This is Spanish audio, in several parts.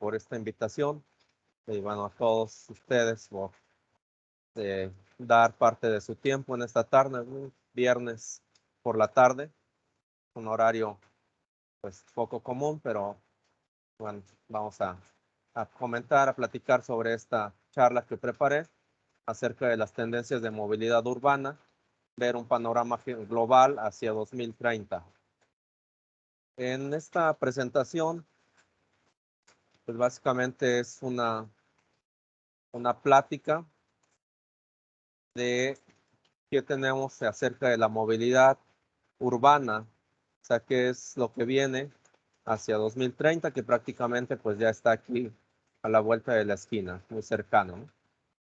por esta invitación y bueno, a todos ustedes por dar parte de su tiempo en esta tarde, un viernes por la tarde, un horario pues poco común, pero bueno, vamos a comentar, a platicar sobre esta charla que preparé acerca de las tendencias de movilidad urbana, ver un panorama global hacia 2030. En esta presentación, pues básicamente es una plática de qué tenemos acerca de la movilidad urbana, o sea, qué es lo que viene hacia 2030, que prácticamente pues ya está aquí a la vuelta de la esquina, muy cercano, ¿no?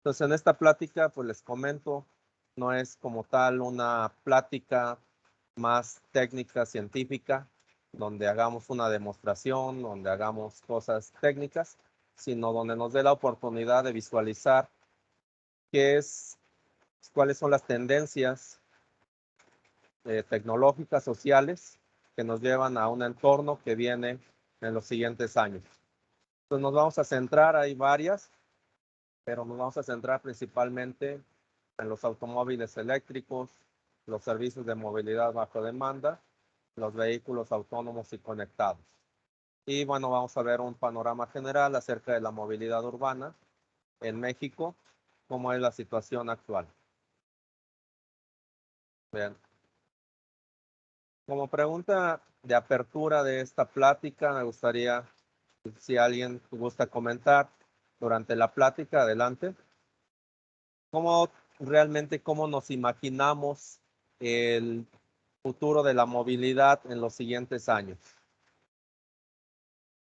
Entonces, en esta plática, pues les comento, no es como tal una plática más técnica, científica, donde hagamos una demostración, donde hagamos cosas técnicas, sino donde nos dé la oportunidad de visualizar cuáles son las tendencias tecnológicas, sociales, que nos llevan a un entorno que viene en los siguientes años. Entonces nos vamos a centrar, hay varias, pero nos vamos a centrar principalmente en los automóviles eléctricos, los servicios de movilidad bajo demanda, los vehículos autónomos y conectados. Y bueno, vamos a ver un panorama general acerca de la movilidad urbana en México, cómo es la situación actual. Bien. Como pregunta de apertura de esta plática, me gustaría, si alguien gusta comentar durante la plática, adelante. ¿Cómo nos imaginamos el futuro de la movilidad en los siguientes años?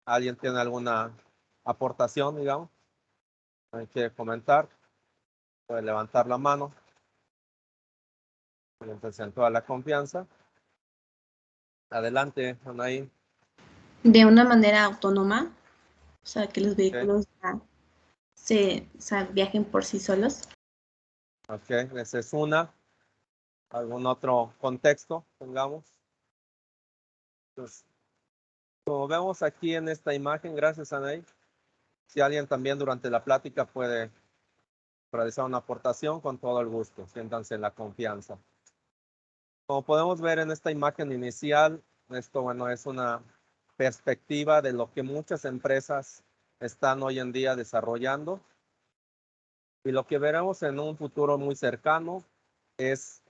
¿Alguien tiene alguna aportación, digamos? ¿Hay que comentar? Puede levantar la mano. Entonces, en toda la confianza. Adelante, Anaí. De una manera autónoma, o sea, que los vehículos viajen por sí solos. Ok, esa es una. ¿Algún otro contexto, pongamos? Entonces, como vemos aquí en esta imagen, gracias, Anaí. Si alguien también durante la plática puede realizar una aportación, con todo el gusto, siéntanse en la confianza. Como podemos ver en esta imagen inicial, esto, bueno, es una perspectiva de lo que muchas empresas están hoy en día desarrollando. Y lo que veremos en un futuro muy cercano es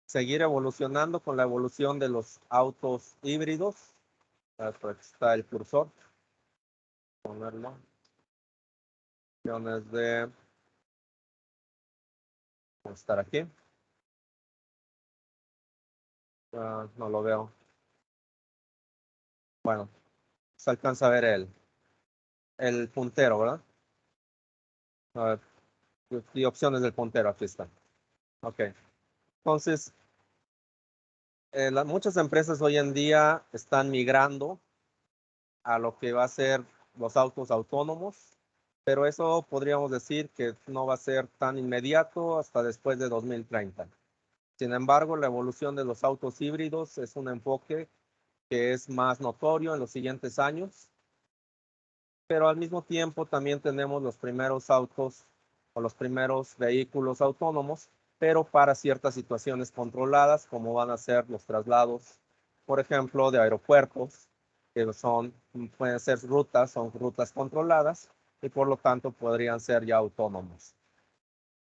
seguir evolucionando con la evolución de los autos híbridos. Aquí está el cursor. Ponerlo. Opciones de estar aquí. No lo veo. Bueno, se alcanza a ver el puntero, ¿verdad? A ver, y opciones del puntero, aquí está. Ok. Entonces, muchas empresas hoy en día están migrando a lo que va a ser los autos autónomos, pero eso podríamos decir que no va a ser tan inmediato hasta después de 2030. Sin embargo, la evolución de los autos híbridos es un enfoque que es más notorio en los siguientes años, pero al mismo tiempo también tenemos los primeros autos o los primeros vehículos autónomos, pero para ciertas situaciones controladas, como van a ser los traslados, por ejemplo, de aeropuertos, que pueden ser son rutas controladas y por lo tanto podrían ser ya autónomos.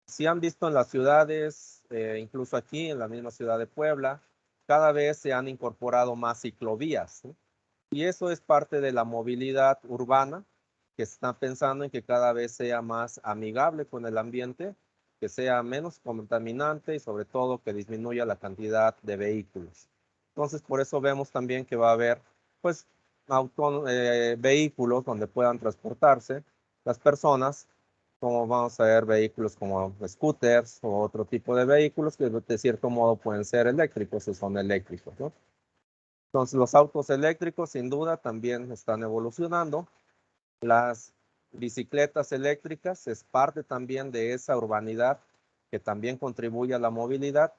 Si han visto en las ciudades, incluso aquí en la misma ciudad de Puebla, cada vez se han incorporado más ciclovías, ¿sí? Y eso es parte de la movilidad urbana, que está pensando en que cada vez sea más amigable con el ambiente, que sea menos contaminante y sobre todo que disminuya la cantidad de vehículos. Entonces, por eso vemos también que va a haber pues vehículos donde puedan transportarse las personas, como vamos a ver vehículos como scooters o otro tipo de vehículos que de cierto modo pueden ser eléctricos o son eléctricos, ¿no? Entonces, los autos eléctricos sin duda también están evolucionando. Las bicicletas eléctricas es parte también de esa urbanidad que también contribuye a la movilidad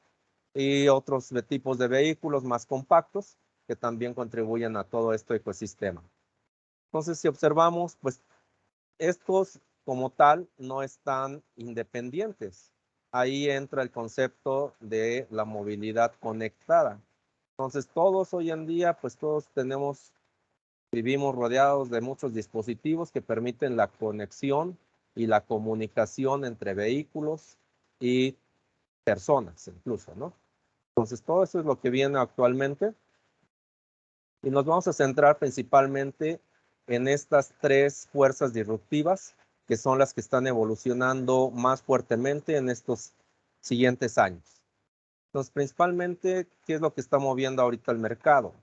y otros tipos de vehículos más compactos que también contribuyen a todo este ecosistema. Entonces, si observamos, pues estos como tal no están independientes. Ahí entra el concepto de la movilidad conectada. Entonces, todos hoy en día, pues todos vivimos rodeados de muchos dispositivos que permiten la conexión y la comunicación entre vehículos y personas incluso, ¿no? Entonces, todo eso es lo que viene actualmente y nos vamos a centrar principalmente en estas tres fuerzas disruptivas que son las que están evolucionando más fuertemente en estos siguientes años. Entonces, principalmente, ¿qué es lo que está moviendo ahorita el mercado?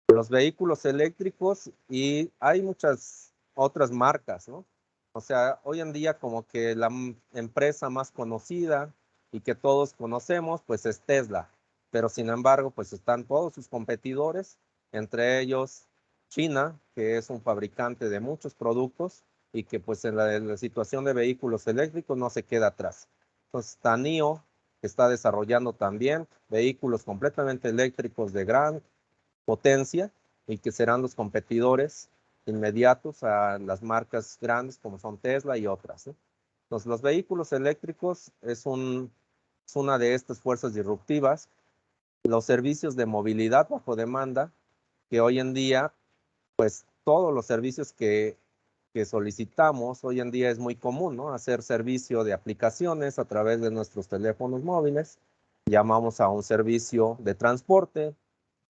Los vehículos eléctricos y hay muchas otras marcas, ¿no? O sea, hoy en día como que la empresa más conocida y que todos conocemos, pues es Tesla. Pero sin embargo, pues están todos sus competidores, entre ellos China, que es un fabricante de muchos productos y que pues en la situación de vehículos eléctricos no se queda atrás. Entonces está NIO, que está desarrollando también vehículos completamente eléctricos de gran potencia y que serán los competidores inmediatos a las marcas grandes como son Tesla y otras, ¿no? Entonces, los vehículos eléctricos es una de estas fuerzas disruptivas. Los servicios de movilidad bajo demanda, que hoy en día, pues todos los servicios que solicitamos, hoy en día es muy común, ¿no? Hacer servicio de aplicaciones a través de nuestros teléfonos móviles. Llamamos a un servicio de transporte,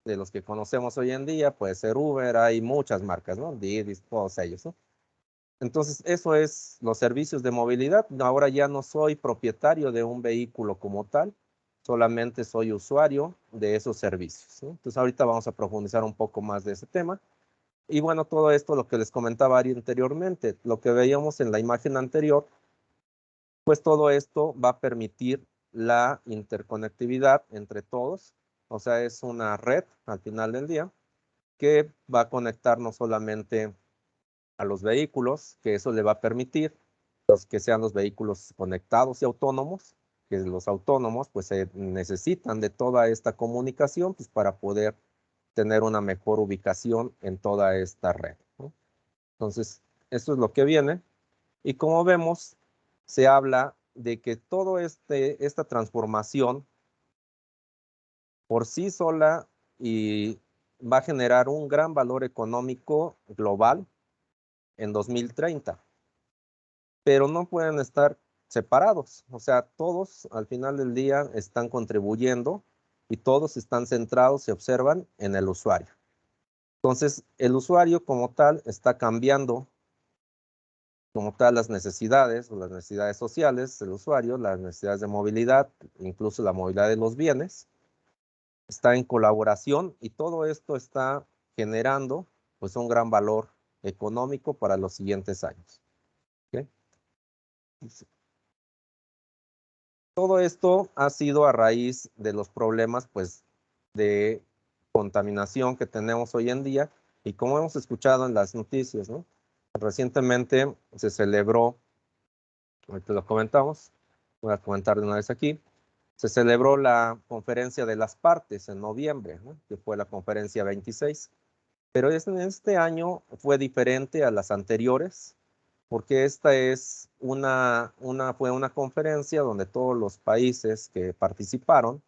de los que conocemos hoy en día, puede ser Uber, hay muchas marcas, ¿no? Didi, todos ellos, ¿no? Entonces, eso es los servicios de movilidad. Ahora ya no soy propietario de un vehículo como tal, solamente soy usuario de esos servicios, ¿no? Entonces, ahorita vamos a profundizar un poco más de ese tema. Y bueno, todo esto, lo que les comentaba anteriormente, lo que veíamos en la imagen anterior, pues todo esto va a permitir la interconectividad entre todos. O sea, es una red al final del día que va a conectar no solamente a los vehículos, que eso le va a permitir que sean los vehículos conectados y autónomos, que los autónomos pues necesitan de toda esta comunicación pues, para poder tener una mejor ubicación en toda esta red, ¿no? Entonces, eso es lo que viene. Y como vemos, se habla de que todo esta transformación por sí sola y va a generar un gran valor económico global en 2030, pero no pueden estar separados. O sea, todos al final del día están contribuyendo y todos están centrados, se observan en el usuario. Entonces, el usuario como tal está cambiando como tal las necesidades o las necesidades sociales del usuario, las necesidades de movilidad, incluso la movilidad de los bienes, está en colaboración y todo esto está generando pues un gran valor económico para los siguientes años. ¿Okay? Todo esto ha sido a raíz de los problemas pues de contaminación que tenemos hoy en día y como hemos escuchado en las noticias, ¿no? Recientemente se celebró, ahorita lo comentamos, voy a comentar de una vez aquí, se celebró la conferencia de las partes en noviembre, ¿no? Que fue la conferencia 26, pero este año fue diferente a las anteriores porque esta es fue una conferencia donde todos los países que participaron,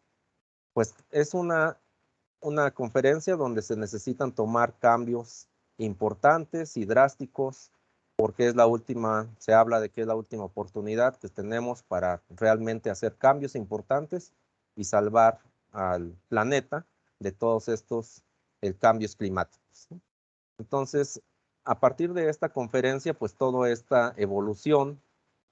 pues es una conferencia donde se necesitan tomar cambios importantes y drásticos, porque es la última, se habla de que es la última oportunidad que tenemos para realmente hacer cambios importantes y salvar al planeta de todos estos cambios climáticos. Entonces, a partir de esta conferencia, pues toda esta evolución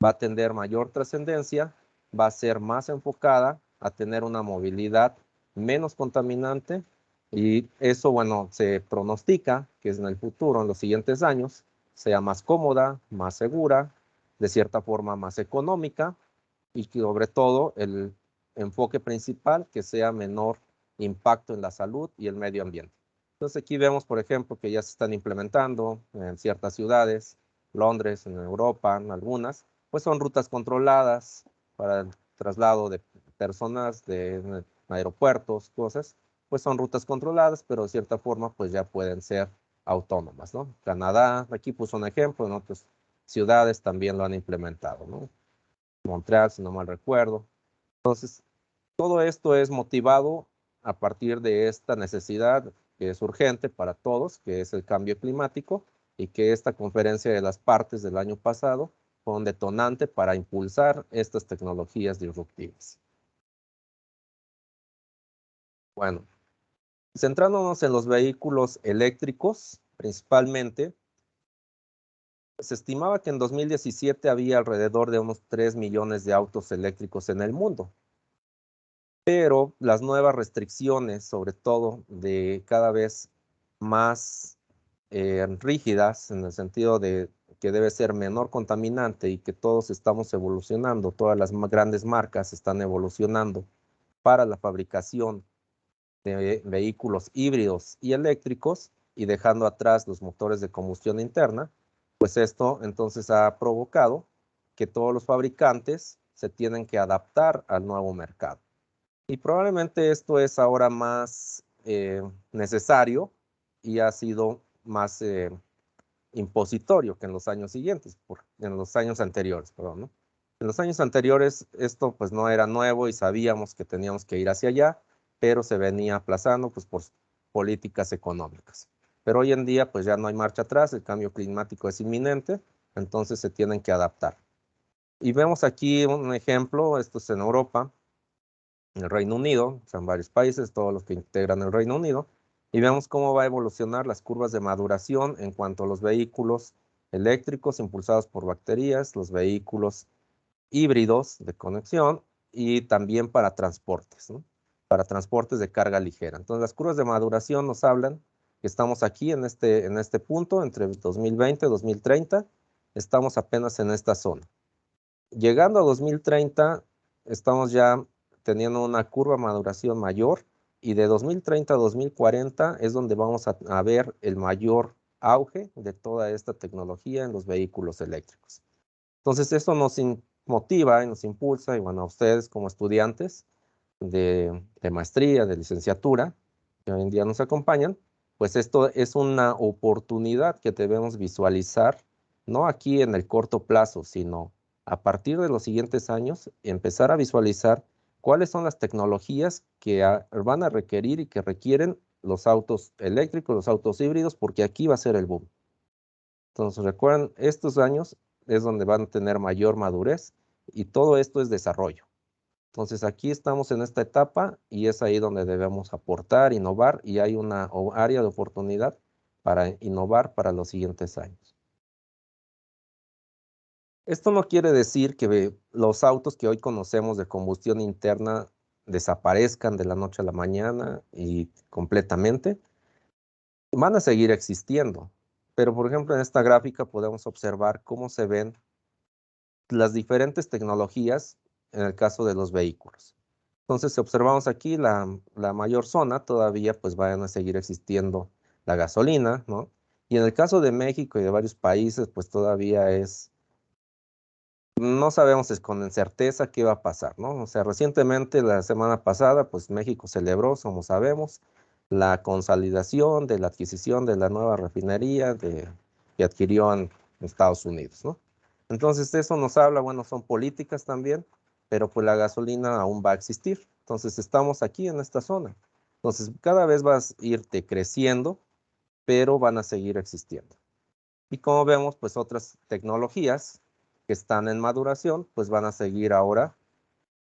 va a tener mayor trascendencia, va a ser más enfocada a tener una movilidad menos contaminante y eso, bueno, se pronostica que en el futuro, en los siguientes años, sea más cómoda, más segura, de cierta forma más económica y que sobre todo el enfoque principal que sea menor impacto en la salud y el medio ambiente. Entonces aquí vemos, por ejemplo, que ya se están implementando en ciertas ciudades, Londres, en Europa, en algunas, pues son rutas controladas para el traslado de personas de aeropuertos, cosas, pues son rutas controladas, pero de cierta forma pues ya pueden ser autónomas, ¿no? Canadá, aquí puso un ejemplo, en otras ciudades también lo han implementado, ¿no? Montreal, si no mal recuerdo. Entonces, todo esto es motivado a partir de esta necesidad que es urgente para todos, que es el cambio climático, y que esta conferencia de las partes del año pasado fue un detonante para impulsar estas tecnologías disruptivas. Bueno, centrándonos en los vehículos eléctricos, principalmente, se estimaba que en 2017 había alrededor de unos 3 millones de autos eléctricos en el mundo. Pero las nuevas restricciones, sobre todo de cada vez más rígidas, en el sentido de que debe ser menor contaminante y que todos estamos evolucionando, todas las grandes marcas están evolucionando para la fabricación de vehículos híbridos y eléctricos y dejando atrás los motores de combustión interna, pues esto entonces ha provocado que todos los fabricantes se tienen que adaptar al nuevo mercado. Y probablemente esto es ahora más necesario y ha sido más impositorio que en los años siguientes, en los años anteriores, perdón, ¿no? En los años anteriores esto pues no era nuevo y sabíamos que teníamos que ir hacia allá, pero se venía aplazando pues por políticas económicas. Pero hoy en día pues ya no hay marcha atrás, el cambio climático es inminente, entonces se tienen que adaptar. Y vemos aquí un ejemplo, esto es en Europa, en el Reino Unido, son varios países, todos los que integran el Reino Unido, y vemos cómo va a evolucionar las curvas de maduración en cuanto a los vehículos eléctricos impulsados por baterías, los vehículos híbridos de conexión y también para transportes, ¿no? Para transportes de carga ligera. Entonces las curvas de maduración nos hablan que estamos aquí en este punto, entre 2020 y 2030, estamos apenas en esta zona. Llegando a 2030, estamos ya teniendo una curva de maduración mayor y de 2030 a 2040 es donde vamos a ver el mayor auge de toda esta tecnología en los vehículos eléctricos. Entonces, eso nos motiva y nos impulsa, y bueno, a ustedes como estudiantes de maestría, de licenciatura, que hoy en día nos acompañan, pues esto es una oportunidad que debemos visualizar, no aquí en el corto plazo, sino a partir de los siguientes años, empezar a visualizar cuáles son las tecnologías que van a requerir y que requieren los autos eléctricos, los autos híbridos, porque aquí va a ser el boom. Entonces, recuerden, estos años es donde van a tener mayor madurez y todo esto es desarrollo. Entonces, aquí estamos en esta etapa y es ahí donde debemos aportar, innovar, y hay una área de oportunidad para innovar para los siguientes años. Esto no quiere decir que los autos que hoy conocemos de combustión interna desaparezcan de la noche a la mañana y completamente. Van a seguir existiendo, pero por ejemplo en esta gráfica podemos observar cómo se ven las diferentes tecnologías en el caso de los vehículos. Entonces, si observamos aquí la mayor zona, todavía pues van a seguir existiendo la gasolina, ¿no? Y en el caso de México y de varios países, pues todavía no sabemos con certeza qué va a pasar, ¿no? O sea, recientemente, la semana pasada, pues México celebró, como sabemos, la consolidación de la adquisición de la nueva refinería que adquirió en Estados Unidos, ¿no? Entonces, eso nos habla, bueno, son políticas también, pero pues la gasolina aún va a existir. Entonces, estamos aquí en esta zona. Entonces, cada vez va a irte creciendo, pero van a seguir existiendo. Y como vemos, pues otras tecnologías que están en maduración, pues van a seguir ahora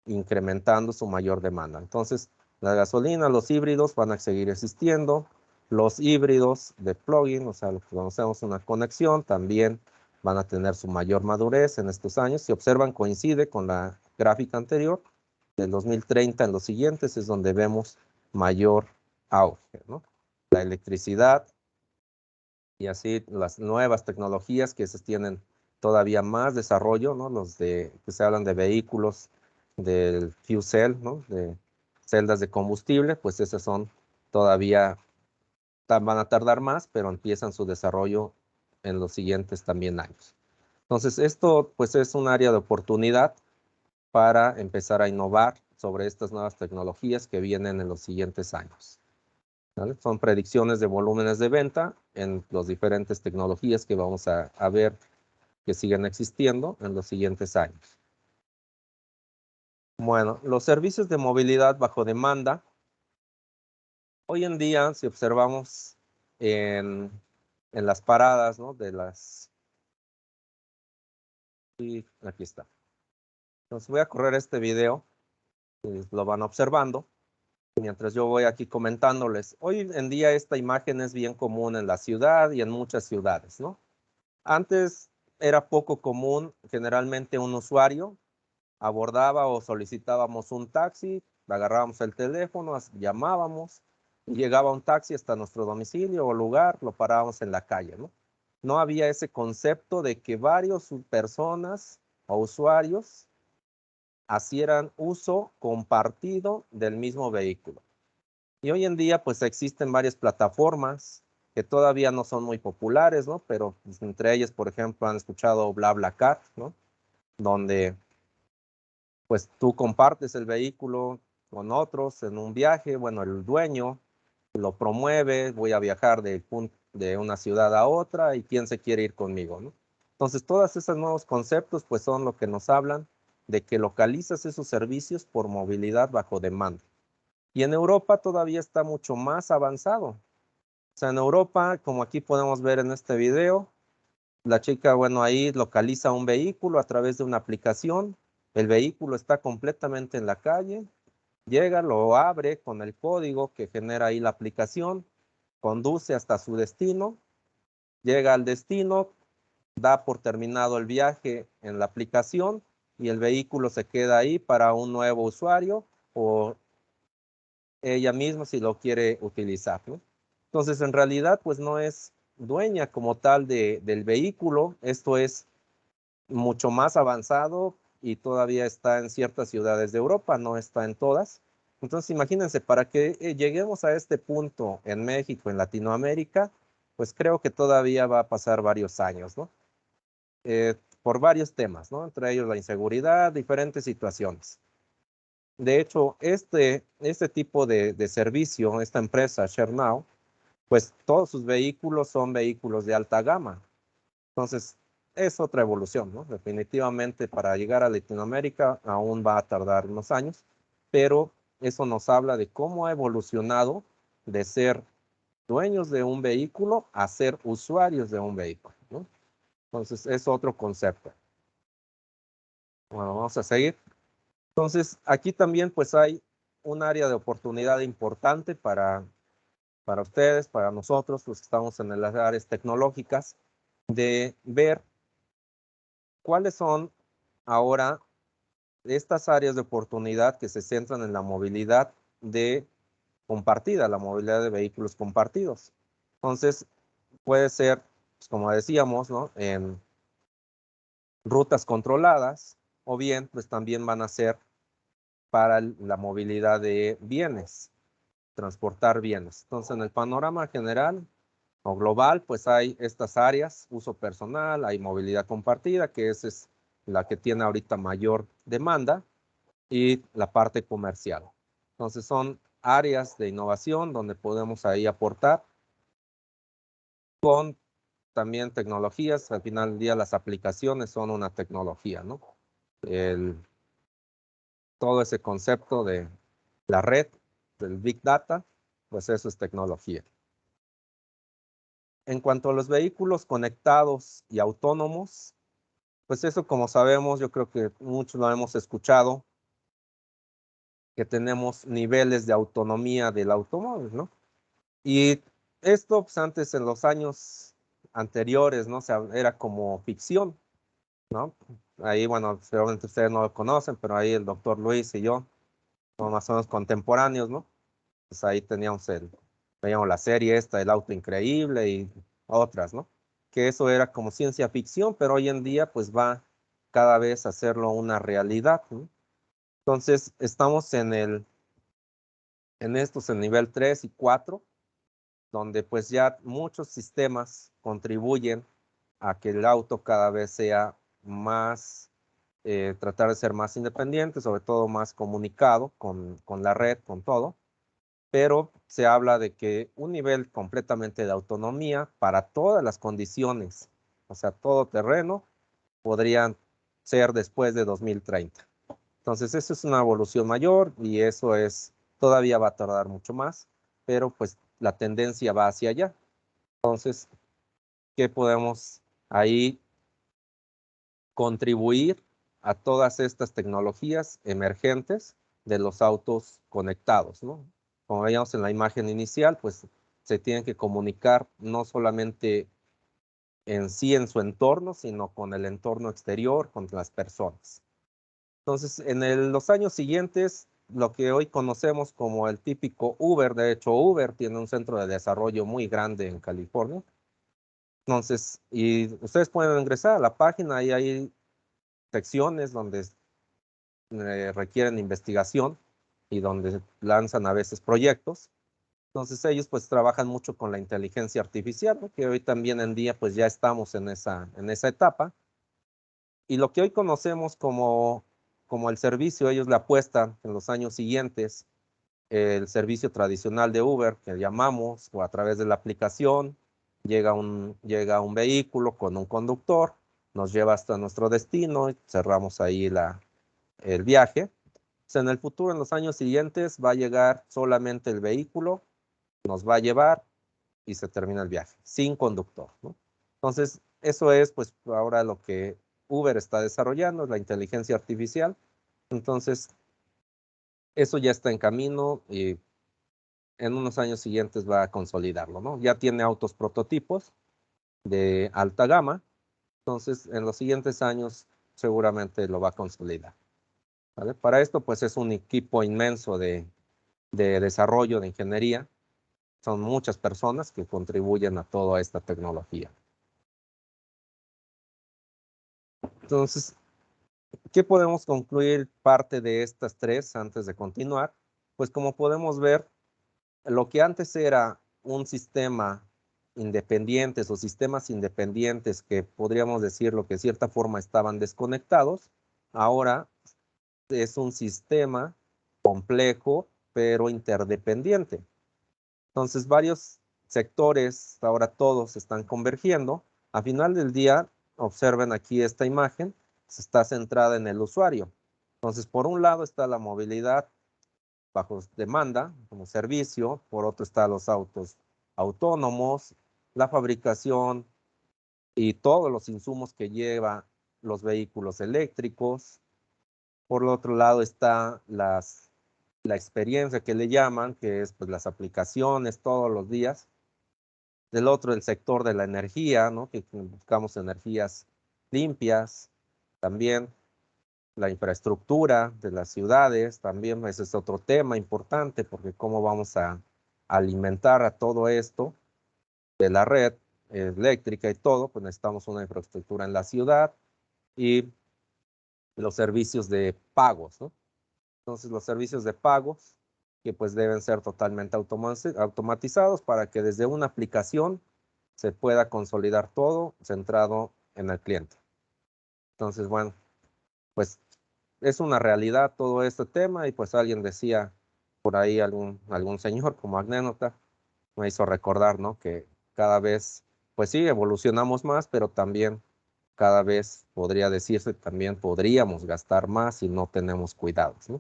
incrementando su mayor demanda. Entonces, la gasolina, los híbridos van a seguir existiendo. Los híbridos de plug-in, o sea, lo que conocemos una conexión, también van a tener su mayor madurez en estos años. Si observan, coincide con la gráfica anterior. Del 2030 en los siguientes es donde vemos mayor auge, ¿no? La electricidad y así las nuevas tecnologías que esas tienen todavía más desarrollo, ¿no? Que se hablan de vehículos del fuel cell, ¿no? De celdas de combustible, pues esas son todavía, van a tardar más, pero empiezan su desarrollo en los siguientes también años. Entonces, esto pues es un área de oportunidad para empezar a innovar sobre estas nuevas tecnologías que vienen en los siguientes años. ¿Vale? Son predicciones de volúmenes de venta en las diferentes tecnologías que vamos a ver que siguen existiendo en los siguientes años. Bueno, los servicios de movilidad bajo demanda. Hoy en día, si observamos en las paradas, ¿no? Y aquí está. Entonces voy a correr este video, y lo van observando, mientras yo voy aquí comentándoles. Hoy en día esta imagen es bien común en la ciudad y en muchas ciudades, ¿no? Antes era poco común, generalmente un usuario abordaba o solicitábamos un taxi, agarrábamos el teléfono, llamábamos y llegaba un taxi hasta nuestro domicilio o lugar, lo parábamos en la calle, ¿no? No había ese concepto de que varias personas o usuarios hicieran uso compartido del mismo vehículo. Y hoy en día pues existen varias plataformas que todavía no son muy populares, ¿no? Pero pues, entre ellas, por ejemplo, han escuchado BlaBlaCar, ¿no? Donde pues tú compartes el vehículo con otros en un viaje, bueno, el dueño lo promueve, voy a viajar de una ciudad a otra y quién se quiere ir conmigo, ¿no? Entonces, todos esos nuevos conceptos pues son lo que nos hablan de que localizas esos servicios por movilidad bajo demanda. Y en Europa todavía está mucho más avanzado. O sea, en Europa, como aquí podemos ver en este video, la chica, bueno, ahí localiza un vehículo a través de una aplicación. El vehículo está completamente en la calle. Llega, lo abre con el código que genera ahí la aplicación, conduce hasta su destino, llega al destino, da por terminado el viaje en la aplicación y el vehículo se queda ahí para un nuevo usuario o ella misma si lo quiere utilizar, ¿no? Entonces, en realidad, pues no es dueña como tal del vehículo. Esto es mucho más avanzado y todavía está en ciertas ciudades de Europa, no está en todas. Entonces, imagínense, para que lleguemos a este punto en México, en Latinoamérica, pues creo que todavía va a pasar varios años, ¿no? Por varios temas, ¿no? Entre ellos la inseguridad, diferentes situaciones. De hecho, este tipo de servicio, esta empresa, ShareNow, pues todos sus vehículos son vehículos de alta gama. Entonces, es otra evolución, ¿no? Definitivamente para llegar a Latinoamérica aún va a tardar unos años, pero eso nos habla de cómo ha evolucionado de ser dueños de un vehículo a ser usuarios de un vehículo, ¿no? Entonces, es otro concepto. Bueno, vamos a seguir. Entonces, aquí también pues hay un área de oportunidad importante para ustedes, para nosotros, los que estamos en las áreas tecnológicas, de ver cuáles son ahora estas áreas de oportunidad que se centran en la movilidad de compartida, la movilidad de vehículos compartidos. Entonces, puede ser, pues, como decíamos, ¿no? En rutas controladas, o bien, pues también van a ser para la movilidad de bienes, transportar bienes. Entonces, en el panorama general o global, pues hay estas áreas, uso personal, hay movilidad compartida, que esa es la que tiene ahorita mayor demanda, y la parte comercial. Entonces, son áreas de innovación donde podemos ahí aportar con también tecnologías. Al final del día, las aplicaciones son una tecnología, ¿no? Todo ese concepto de la red, del Big Data, pues eso es tecnología. En cuanto a los vehículos conectados y autónomos, pues eso, como sabemos, yo creo que muchos lo hemos escuchado, que tenemos niveles de autonomía del automóvil, ¿no? Y esto, pues antes, en los años anteriores, ¿no? O sea, era como ficción, ¿no? Ahí, bueno, seguramente ustedes no lo conocen, pero ahí el doctor Luis y yo somos más o menos contemporáneos, ¿no? Pues ahí veíamos la serie esta, El Auto Increíble y otras, ¿no? Que eso era como ciencia ficción, pero hoy en día pues va cada vez a hacerlo una realidad, ¿no? Entonces estamos en estos en nivel 3 y 4, donde pues ya muchos sistemas contribuyen a que el auto cada vez sea más, tratar de ser más independiente, sobre todo más comunicado con la red, con todo. pero se habla de que un nivel completamente de autonomía para todas las condiciones, o sea, todo terreno, podrían ser después de 2030. Entonces, eso es una evolución mayor y eso es, todavía va a tardar mucho más, pero pues la tendencia va hacia allá. Entonces, ¿qué podemos ahí contribuir a todas estas tecnologías emergentes de los autos conectados, ¿no? Como veíamos en la imagen inicial, pues se tienen que comunicar no solamente en sí en su entorno, sino con el entorno exterior, con las personas. Entonces, en los años siguientes, lo que hoy conocemos como el típico Uber, de hecho, Uber tiene un centro de desarrollo muy grande en California. Entonces, y ustedes pueden ingresar a la página y hay secciones donde requieren investigación y donde lanzan a veces proyectos. Entonces ellos pues trabajan mucho con la inteligencia artificial, ¿no? Que hoy también en día pues ya estamos en esa etapa. Y lo que hoy conocemos como el servicio, ellos le apuestan en los años siguientes el servicio tradicional de Uber que llamamos, o a través de la aplicación, llega un vehículo con un conductor, nos lleva hasta nuestro destino y cerramos ahí el viaje. O sea, en el futuro, en los años siguientes, va a llegar solamente el vehículo, nos va a llevar y se termina el viaje, sin conductor, ¿no? Entonces, eso es pues ahora lo que Uber está desarrollando, la inteligencia artificial. Entonces, eso ya está en camino y en unos años siguientes va a consolidarlo, ¿no? Ya tiene autos prototipos de alta gama, entonces en los siguientes años seguramente lo va a consolidar, ¿vale? Para esto pues es un equipo inmenso de desarrollo, de ingeniería. Son muchas personas que contribuyen a toda esta tecnología. Entonces, ¿qué podemos concluir parte de estas tres antes de continuar? Pues como podemos ver, lo que antes era un sistema independientes o sistemas independientes que podríamos decirlo que de cierta forma estaban desconectados, ahora es un sistema complejo pero interdependiente. Entonces varios sectores, ahora todos están convergiendo. A final del día, observen aquí esta imagen, está centrada en el usuario. Entonces, por un lado está la movilidad bajo demanda como servicio, por otro está los autos autónomos, la fabricación y todos los insumos que lleva los vehículos eléctricos. Por el otro lado está la experiencia que le llaman, que es pues las aplicaciones todos los días. Del otro, el sector de la energía, ¿no? Que buscamos energías limpias. También la infraestructura de las ciudades, también ese es otro tema importante, porque cómo vamos a alimentar a todo esto de la red eléctrica y todo, pues necesitamos una infraestructura en la ciudad y los servicios de pagos, ¿no? Entonces los servicios de pagos que pues deben ser totalmente automatizados para que desde una aplicación se pueda consolidar todo centrado en el cliente. Entonces, bueno, pues es una realidad todo este tema y pues alguien decía por ahí, algún señor como anécdota, me hizo recordar, ¿no? Que cada vez, pues sí, evolucionamos más, pero también cada vez podría decirse, también podríamos gastar más si no tenemos cuidados, ¿no?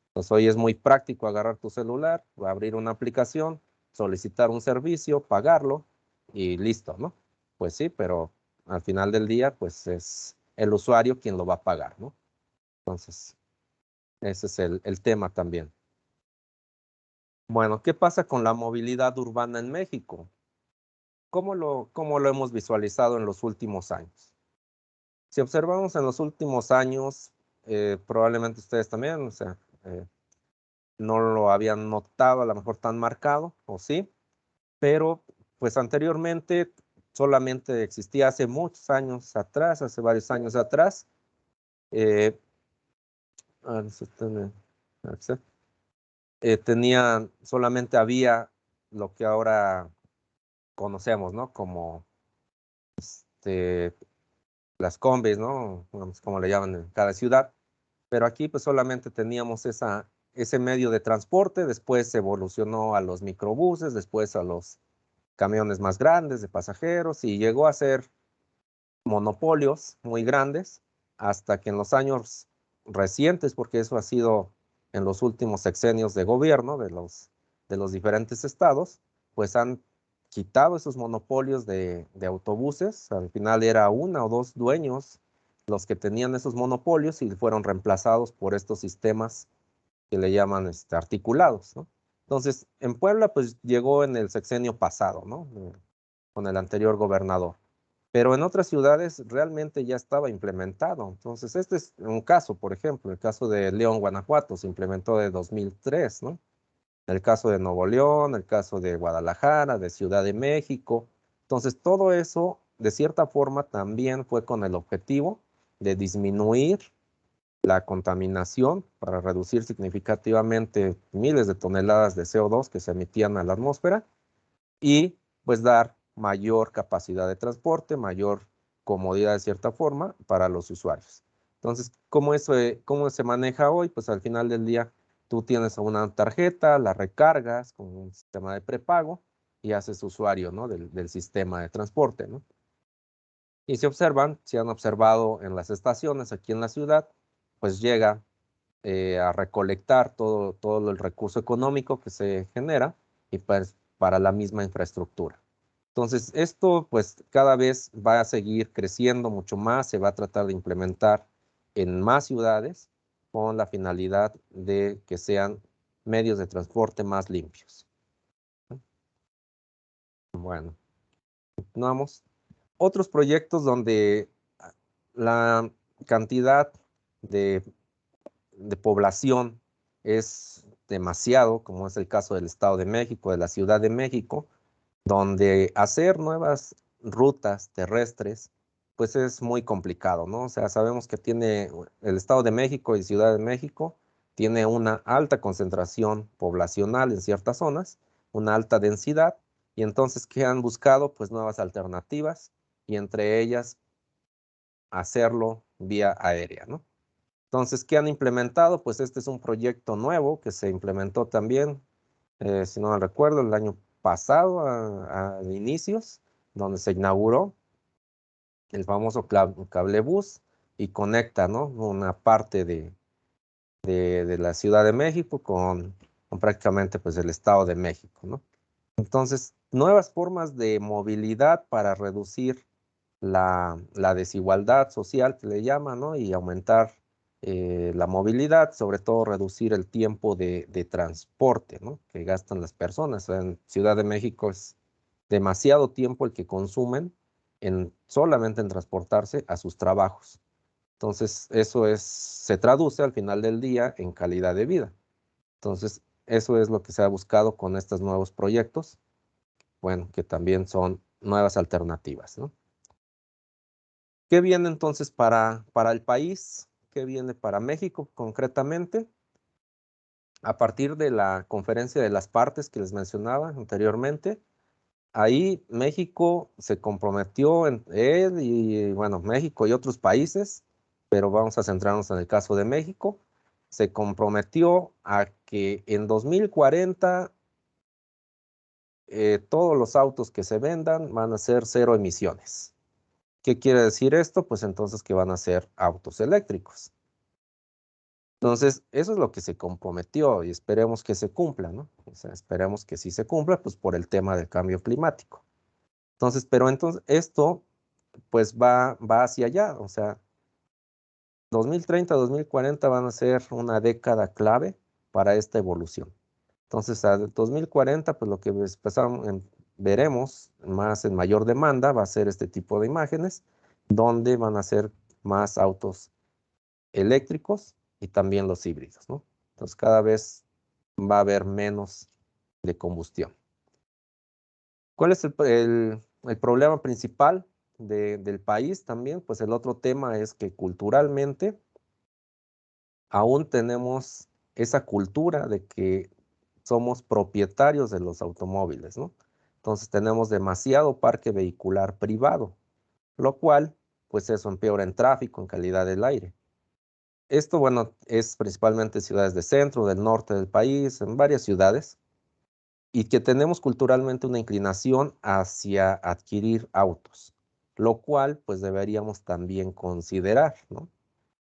Entonces hoy es muy práctico agarrar tu celular, abrir una aplicación, solicitar un servicio, pagarlo y listo, ¿no? Pues sí, pero al final del día, pues es el usuario quien lo va a pagar, ¿no? Entonces, ese es el tema también. Bueno, ¿qué pasa con la movilidad urbana en México? ¿Cómo lo hemos visualizado en los últimos años? Si observamos en los últimos años, probablemente ustedes también, o sea, no lo habían notado a lo mejor tan marcado, o sí, pero pues anteriormente solamente existía hace muchos años atrás, hace varios años atrás, eh, ah, solamente había lo que ahora conocemos, ¿no? Como las combis, ¿no? Como le llaman en cada ciudad. Pero aquí pues solamente teníamos ese medio de transporte, después evolucionó a los microbuses, después a los camiones más grandes de pasajeros y llegó a ser monopolios muy grandes hasta que en los años recientes, porque eso ha sido en los últimos sexenios de gobierno de los diferentes estados, pues han quitado esos monopolios de autobuses. Al final era una o dos dueños los que tenían esos monopolios y fueron reemplazados por estos sistemas que le llaman articulados, ¿no? Entonces, en Puebla, pues llegó en el sexenio pasado, ¿no? Con el anterior gobernador. Pero en otras ciudades realmente ya estaba implementado. Entonces, este es un caso, por ejemplo, el caso de León, Guanajuato, se implementó de 2003, ¿no? El caso de Nuevo León, el caso de Guadalajara, de Ciudad de México. Entonces, todo eso, de cierta forma, también fue con el objetivo de disminuir la contaminación para reducir significativamente miles de toneladas de CO2 que se emitían a la atmósfera y pues dar mayor capacidad de transporte, mayor comodidad de cierta forma para los usuarios. Entonces, ¿cómo se maneja hoy? Pues al final del día tú tienes una tarjeta, la recargas con un sistema de prepago y haces usuario, ¿no? del sistema de transporte, ¿no? Y se han observado en las estaciones aquí en la ciudad, pues llega a recolectar todo el recurso económico que se genera y pues para la misma infraestructura. Entonces, esto pues cada vez va a seguir creciendo mucho más, se va a tratar de implementar en más ciudades con la finalidad de que sean medios de transporte más limpios. Bueno, continuamos. Otros proyectos donde la cantidad de población es demasiado, como es el caso del Estado de México, de la Ciudad de México, donde hacer nuevas rutas terrestres, pues es muy complicado, ¿no? O sea, sabemos que tiene el Estado de México y Ciudad de México, tiene una alta concentración poblacional en ciertas zonas, una alta densidad, y entonces, ¿qué han buscado? Pues nuevas alternativas, y entre ellas, hacerlo vía aérea, ¿no? Entonces, ¿qué han implementado? Pues este es un proyecto nuevo que se implementó también, si no me recuerdo, el año pasado, a inicios, donde se inauguró el famoso cablebús y conecta, ¿no? Una parte de la Ciudad de México con prácticamente pues el Estado de México, ¿no? Entonces, nuevas formas de movilidad para reducir la desigualdad social que le llaman, ¿no? Y aumentar la movilidad, sobre todo reducir el tiempo de transporte, ¿no? Que gastan las personas. En Ciudad de México es demasiado tiempo el que consumen solamente en transportarse a sus trabajos. Entonces, se traduce al final del día en calidad de vida. Entonces, eso es lo que se ha buscado con estos nuevos proyectos, bueno, que también son nuevas alternativas, ¿no? ¿Qué viene entonces para el país? ¿Qué viene para México concretamente? A partir de la conferencia de las partes que les mencionaba anteriormente, ahí México se comprometió, él y bueno, México y otros países, pero vamos a centrarnos en el caso de México, se comprometió a que en 2040 todos los autos que se vendan van a ser cero emisiones. ¿Qué quiere decir esto? Pues entonces que van a ser autos eléctricos. Entonces, eso es lo que se comprometió y esperemos que se cumpla, ¿no? O sea, esperemos que sí se cumpla, pues por el tema del cambio climático. Entonces, pero entonces esto, pues va hacia allá, o sea, 2030, 2040 van a ser una década clave para esta evolución. Entonces, a 2040, pues lo que veremos más en mayor demanda va a ser este tipo de imágenes, donde van a ser más autos eléctricos y también los híbridos, ¿no? Entonces, cada vez va a haber menos de combustión. ¿Cuál es el problema principal del país también? Pues el otro tema es que culturalmente aún tenemos esa cultura de que somos propietarios de los automóviles, ¿no? Entonces tenemos demasiado parque vehicular privado, lo cual, pues eso empeora en tráfico, en calidad del aire. Esto, bueno, es principalmente ciudades del centro, del norte del país, en varias ciudades, y que tenemos culturalmente una inclinación hacia adquirir autos, lo cual pues deberíamos también considerar, ¿no?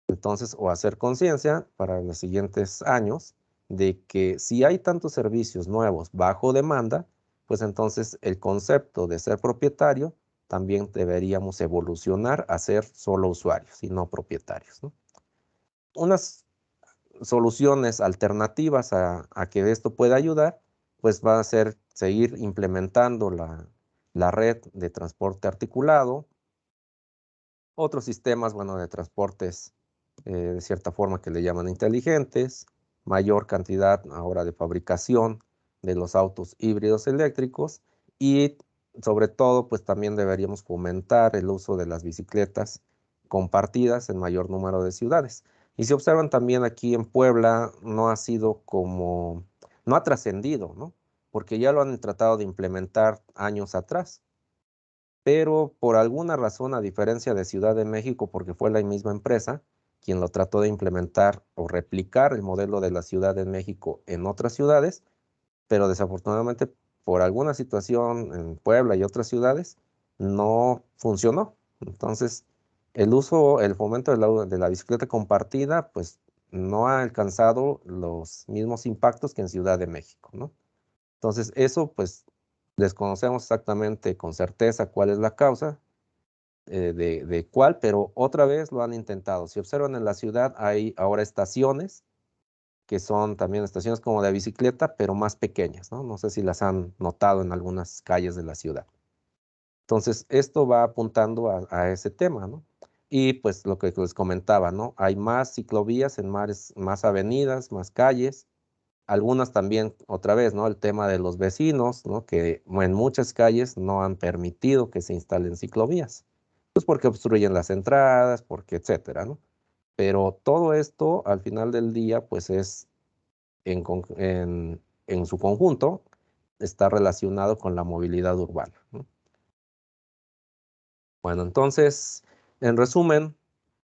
Entonces, o hacer conciencia para los siguientes años de que si hay tantos servicios nuevos bajo demanda, pues entonces el concepto de ser propietario también deberíamos evolucionar a ser solo usuarios y no propietarios, ¿no? Unas soluciones alternativas a que esto pueda ayudar, pues va a ser seguir implementando la red de transporte articulado, otros sistemas, bueno, de transportes de cierta forma que le llaman inteligentes, mayor cantidad ahora de fabricación de los autos híbridos eléctricos y sobre todo, pues también deberíamos fomentar el uso de las bicicletas compartidas en mayor número de ciudades. Y si observan también aquí en Puebla, no ha sido como, no ha trascendido, ¿no? Porque ya lo han tratado de implementar años atrás, pero por alguna razón, a diferencia de Ciudad de México, porque fue la misma empresa quien lo trató de implementar o replicar el modelo de la Ciudad de México en otras ciudades, pero desafortunadamente por alguna situación en Puebla y otras ciudades no funcionó. Entonces, el uso, el fomento de la bicicleta compartida, pues no ha alcanzado los mismos impactos que en Ciudad de México, ¿no? Entonces, eso pues desconocemos exactamente con certeza cuál es la causa de cuál, pero otra vez lo han intentado. Si observan en la ciudad hay ahora estaciones que son también estaciones como de bicicleta, pero más pequeñas, ¿no? No sé si las han notado en algunas calles de la ciudad. Entonces, esto va apuntando a ese tema, ¿no? Y pues lo que les comentaba, ¿no? Hay más ciclovías en más avenidas, más calles. Algunas también, otra vez, ¿no? El tema de los vecinos, ¿no? Que en muchas calles no han permitido que se instalen ciclovías. Pues porque obstruyen las entradas, porque etcétera, ¿no? Pero todo esto, al final del día, pues es en su conjunto, está relacionado con la movilidad urbana, ¿no? Bueno, entonces, en resumen,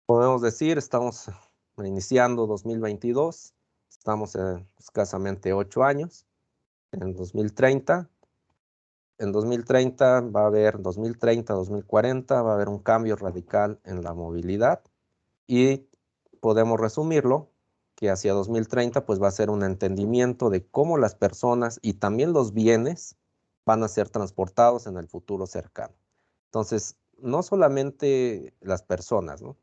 podemos decir, estamos iniciando 2022, estamos en escasamente 8 años, en 2030. En 2030 va a haber, 2030, 2040, va a haber un cambio radical en la movilidad y podemos resumirlo que hacia 2030 pues va a ser un entendimiento de cómo las personas y también los bienes van a ser transportados en el futuro cercano. Entonces, no solamente las personas, ¿no?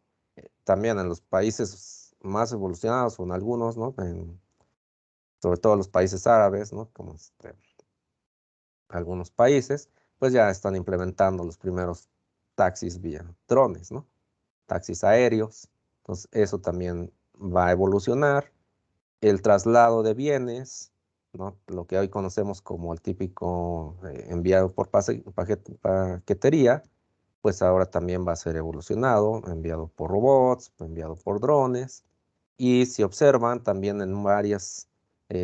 También en los países más evolucionados o en algunos, ¿no? Sobre todo los países árabes, ¿no? Como algunos países, pues ya están implementando los primeros taxis vía drones, ¿no? Taxis aéreos. Entonces, eso también va a evolucionar. El traslado de bienes, ¿no? Lo que hoy conocemos como el típico enviado por paquetería, pues ahora también va a ser evolucionado, enviado por robots, enviado por drones. Y si observan, también en varios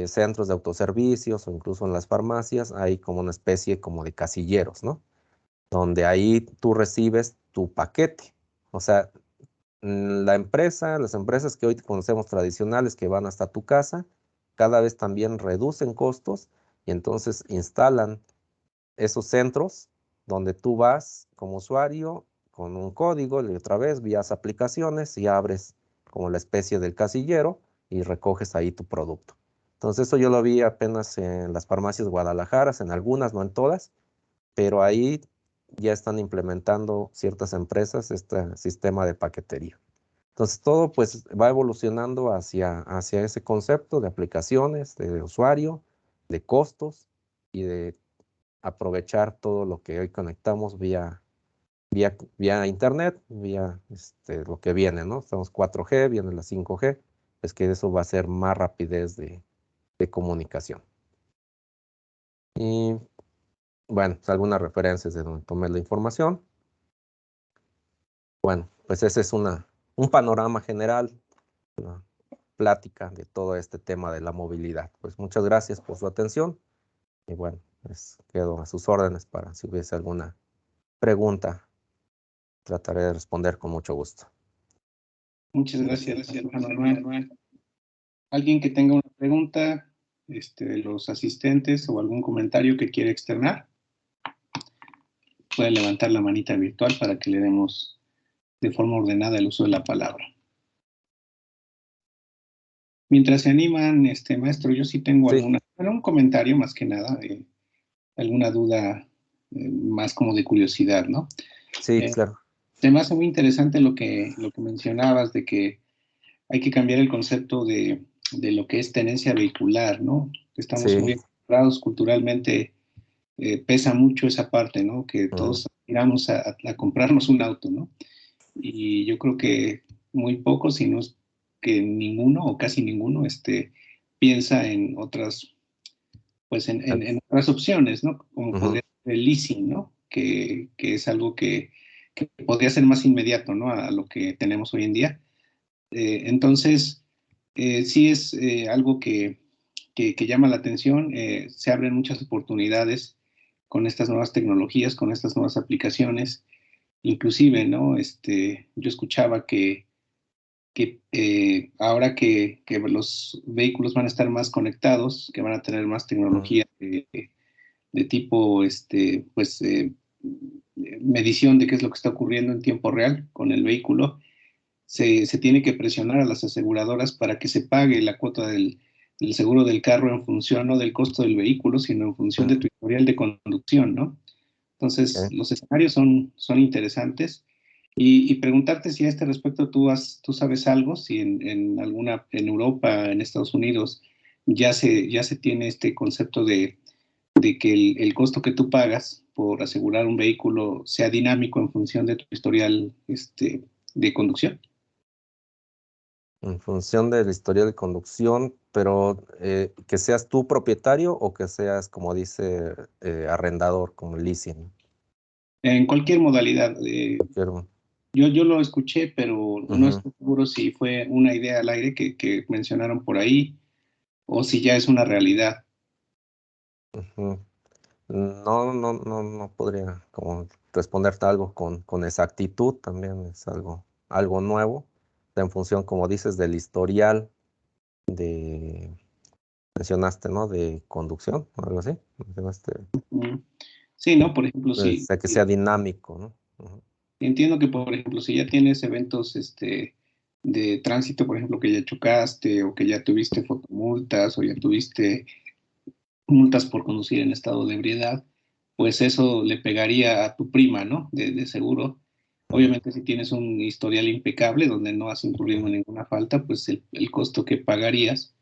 centros de autoservicios o incluso en las farmacias, hay como una especie como de casilleros, ¿no? Donde ahí tú recibes tu paquete. O sea, las empresas que hoy conocemos tradicionales que van hasta tu casa, cada vez también reducen costos y entonces instalan esos centros donde tú vas como usuario con un código y otra vez vías aplicaciones y abres como la especie del casillero y recoges ahí tu producto. Entonces eso yo lo vi apenas en las farmacias Guadalajara, en algunas, no en todas, pero ahí ya están implementando ciertas empresas este sistema de paquetería. Entonces todo pues va evolucionando hacia ese concepto de aplicaciones, de usuario, de costos y de aprovechar todo lo que hoy conectamos vía internet, vía lo que viene, ¿no? Estamos 4G, viene la 5G, es que eso va a ser más rapidez de comunicación. Y bueno, pues, algunas referencias de donde tomé la información. Bueno, pues ese es un panorama general, una plática de todo este tema de la movilidad. Pues muchas gracias por su atención y bueno, pues quedo a sus órdenes para si hubiese alguna pregunta, trataré de responder con mucho gusto. Muchas gracias, Juan Manuel. ¿Alguien que tenga una pregunta de los asistentes o algún comentario que quiera externar? Puede levantar la manita virtual para que le demos de forma ordenada el uso de la palabra. Mientras se animan, maestro, yo sí tengo un comentario más que nada, alguna duda más como de curiosidad, ¿no? Sí, claro. Se me hace muy interesante lo que mencionabas de que hay que cambiar el concepto de lo que es tenencia vehicular, ¿no? Estamos muy acostumbrados culturalmente, pesa mucho esa parte, ¿no? Que todos aspiramos a comprarnos un auto, ¿no? Y yo creo que muy pocos, si no es que ninguno o casi ninguno, piensa en otras, pues en otras opciones, ¿no? Como podría ser el leasing, ¿no? Que es algo que podría ser más inmediato, ¿no? A lo que tenemos hoy en día. Entonces, sí es algo que llama la atención. Se abren muchas oportunidades con estas nuevas tecnologías, con estas nuevas aplicaciones. Inclusive, ¿no? Yo escuchaba que ahora que los vehículos van a estar más conectados, que van a tener más tecnología de tipo, pues, medición de qué es lo que está ocurriendo en tiempo real con el vehículo, se tiene que presionar a las aseguradoras para que se pague la cuota del seguro del carro en función no del costo del vehículo, sino en función de tu historial de conducción, ¿no? Entonces, los escenarios son interesantes. Y preguntarte si a este respecto tú sabes algo, si en Europa, en Estados Unidos, ya se tiene este concepto de que el costo que tú pagas por asegurar un vehículo sea dinámico en función de tu historial de conducción. En función del historial de conducción, pero que seas tú propietario o que seas, como dice, arrendador, como leasing. En cualquier modalidad. Yo lo escuché, pero no estoy seguro si fue una idea al aire que mencionaron por ahí o si ya es una realidad. No podría como responderte algo con exactitud, también es algo nuevo, en función, como dices, del historial mencionaste, ¿no? De conducción, o algo así, mencionaste. Sí, ¿no? Por ejemplo, sí. O sea, que sea dinámico, ¿no? Entiendo que, por ejemplo, si ya tienes eventos de tránsito, por ejemplo, que ya chocaste o que ya tuviste fotomultas o ya tuviste multas por conducir en estado de ebriedad, pues eso le pegaría a tu prima, ¿no? De seguro. Obviamente, si tienes un historial impecable donde no has incurrido en ninguna falta, pues el costo que pagarías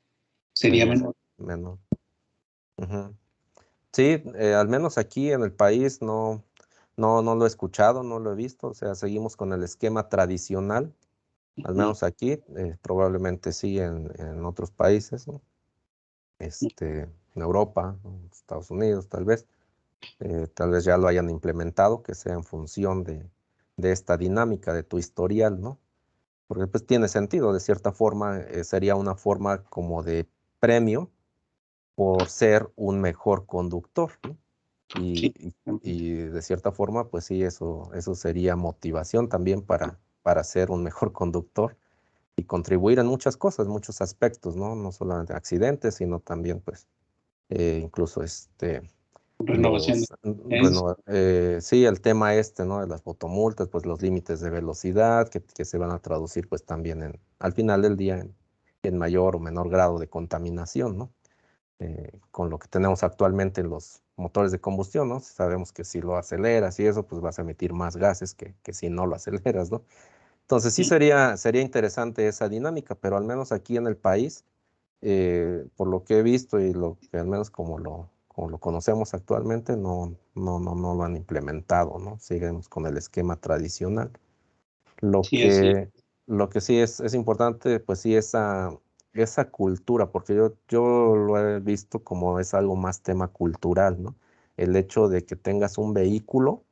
sería menor. Sí, al menos aquí en el país no lo he escuchado, no lo he visto, o sea, seguimos con el esquema tradicional, al menos aquí, probablemente sí en otros países, ¿no? En Europa, en Estados Unidos, tal vez ya lo hayan implementado, que sea en función de esta dinámica, de tu historial, ¿no? Porque pues tiene sentido, de cierta forma, sería una forma como de premio por ser un mejor conductor, ¿no? Y de cierta forma, pues sí, eso sería motivación también para ser un mejor conductor y contribuir en muchas cosas, muchos aspectos, ¿no? No solamente accidentes, sino también, pues, incluso renovación. Sí, el tema ¿no? De las fotomultas, pues los límites de velocidad que se van a traducir, pues también al final del día en mayor o menor grado de contaminación, ¿no? Con lo que tenemos actualmente en los motores de combustión, ¿no? Sabemos que si lo aceleras y eso, pues vas a emitir más gases que si no lo aceleras, ¿no? Entonces sí sería interesante esa dinámica, pero al menos aquí en el país, por lo que he visto y lo que al menos como lo conocemos actualmente, no lo han implementado, ¿no? Seguimos con el esquema tradicional. Lo que sí es importante, pues sí, esa cultura, porque yo lo he visto como es algo más tema cultural, ¿no? El hecho de que tengas un vehículo,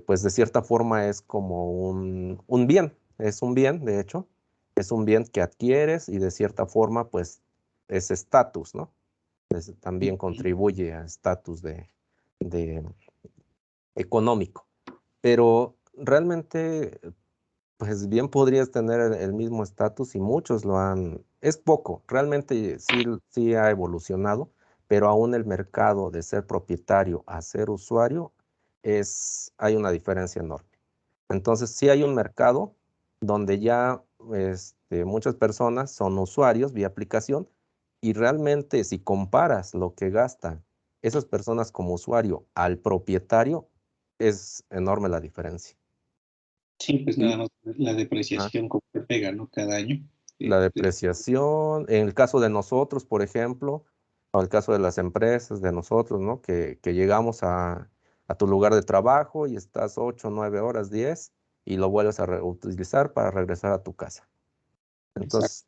pues de cierta forma es como un bien, es un bien, de hecho, es un bien que adquieres y de cierta forma, pues es estatus, ¿no? También contribuye a estatus de económico. Pero realmente Pues bien podrías tener el mismo estatus y muchos lo han, es poco, realmente sí, sí ha evolucionado, pero aún el mercado de ser propietario a ser usuario hay una diferencia enorme. Entonces sí hay un mercado donde ya muchas personas son usuarios vía aplicación y realmente si comparas lo que gastan esas personas como usuario al propietario, es enorme la diferencia. Sí, pues Y, nada más la ah, depreciación como que pega, ¿no? Cada año. La depreciación, en el caso de nosotros, por ejemplo, o el caso de las empresas, de nosotros, ¿no? Que llegamos a tu lugar de trabajo y estás 8, 9 horas, 10, y lo vuelves a utilizar para regresar a tu casa. Exacto. Entonces,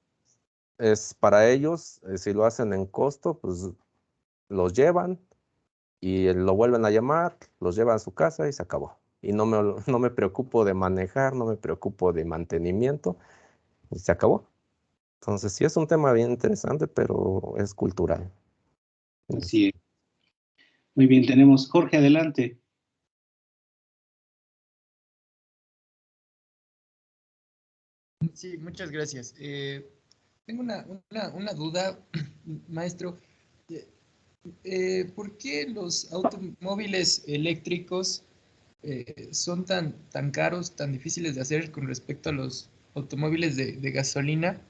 es para ellos, si lo hacen en costo, pues los llevan y lo vuelven a llamar, los llevan a su casa y se acabó. Y no me preocupo de manejar, no me preocupo de mantenimiento, y se acabó. Entonces, sí es un tema bien interesante, pero es cultural. Así es. Muy bien, tenemos Jorge, adelante. Sí, muchas gracias. Tengo una duda, maestro. Eh, ¿Por qué los automóviles eléctricos son tan caros, tan difíciles de hacer con respecto a los automóviles de gasolina?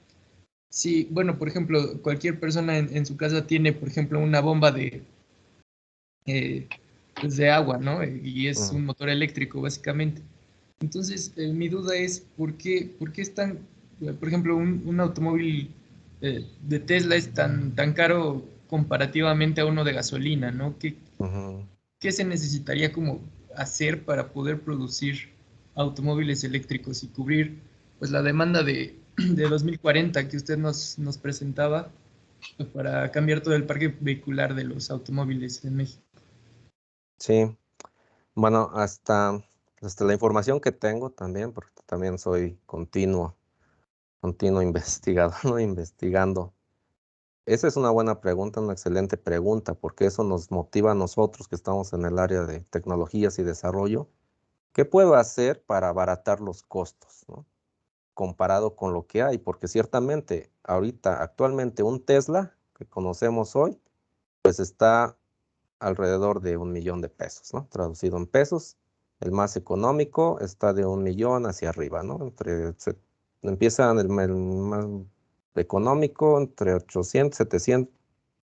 Sí, bueno, por ejemplo, cualquier persona en su casa tiene, por ejemplo, una bomba eh, pues de agua, ¿no? Y es Mm, un motor eléctrico, básicamente. Entonces, mi duda es, por qué es tan, por ejemplo, un automóvil de Tesla es tan caro comparativamente a uno de gasolina, ¿no? ujú. ¿Qué se necesitaría como hacer para poder producir automóviles eléctricos y cubrir pues la demanda de 2040 que usted nos presentaba pues, para cambiar todo el parque vehicular de los automóviles en México? Sí, bueno, hasta la información que tengo también, porque también soy continuo investigador, ¿no? Investigando. Esa es una buena pregunta, una excelente pregunta, porque eso nos motiva a nosotros que estamos en el área de tecnologías y desarrollo. ¿Qué puedo hacer para abaratar los costos, ¿no? Comparado con lo que hay? Porque ciertamente, actualmente, un Tesla que conocemos hoy, pues está alrededor de 1 millón de pesos, ¿no? Traducido en pesos, el más económico está de 1 millón hacia arriba, ¿no? Empieza el más económico entre 800, 700,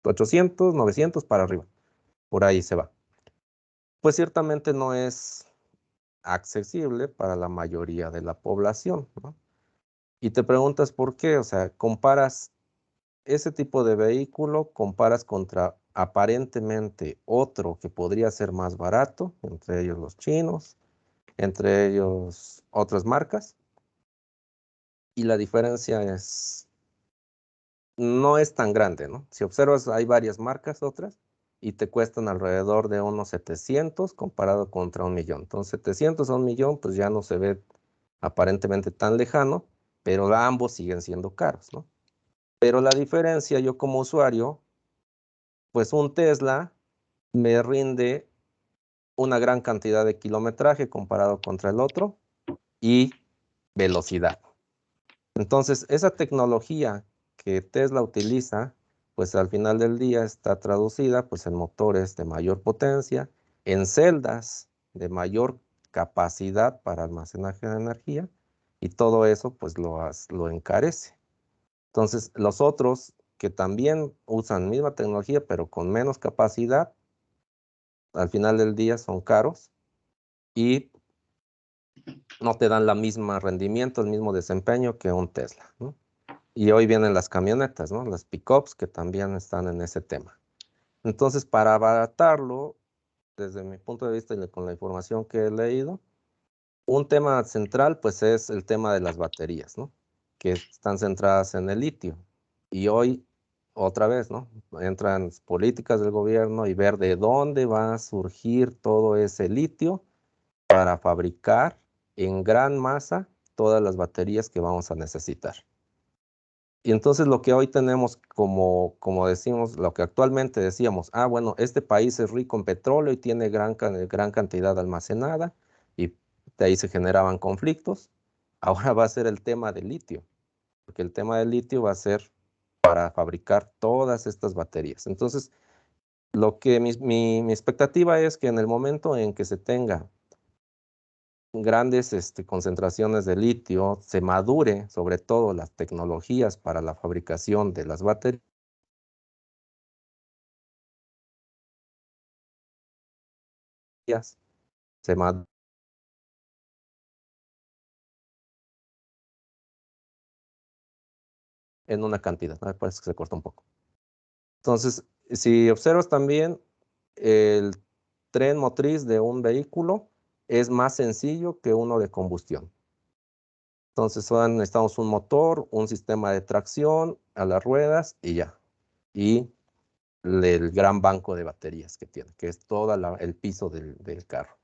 800, 900 para arriba. Por ahí se va. Pues ciertamente no es accesible para la mayoría de la población, ¿no? Y te preguntas por qué, o sea, comparas ese tipo de vehículo, comparas contra aparentemente otro que podría ser más barato, entre ellos los chinos, entre ellos otras marcas, y la diferencia no es tan grande, ¿no? Si observas, hay varias marcas otras y te cuestan alrededor de unos 700 comparado contra 1 millón. Entonces, 700 a 1 millón, pues ya no se ve aparentemente tan lejano, pero ambos siguen siendo caros, ¿no? Pero la diferencia, yo como usuario, pues un Tesla me rinde una gran cantidad de kilometraje comparado contra el otro y velocidad. Entonces, esa tecnología que Tesla utiliza, pues al final del día está traducida pues en motores de mayor potencia, en celdas de mayor capacidad para almacenaje de energía y todo eso pues lo encarece. Entonces, los otros que también usan misma tecnología pero con menos capacidad, al final del día son caros y no te dan la misma rendimiento, el mismo desempeño que un Tesla, ¿no? Y hoy vienen las camionetas, ¿no? Las pickups que también están en ese tema. Entonces, para abaratarlo, desde mi punto de vista y con la información que he leído, un tema central pues es el tema de las baterías, ¿no? Que están centradas en el litio. Y hoy, otra vez, ¿no? Entran políticas del gobierno y ver de dónde va a surgir todo ese litio para fabricar en gran masa todas las baterías que vamos a necesitar. Y entonces lo que hoy tenemos como decimos, lo que actualmente decíamos, bueno, este país es rico en petróleo y tiene gran cantidad almacenada y de ahí se generaban conflictos. Ahora va a ser el tema del litio, porque el tema del litio va a ser para fabricar todas estas baterías. Entonces, lo que mi expectativa es que en el momento en que se tenga grandes concentraciones de litio, se madure sobre todo las tecnologías para la fabricación de las baterías, se madure en una cantidad. Me parece que se corta un poco. Entonces, si observas también, el tren motriz de un vehículo es más sencillo que uno de combustión. Entonces, solo necesitamos un motor, un sistema de tracción a las ruedas y ya. Y el gran banco de baterías que tiene, que es todo el piso del carro.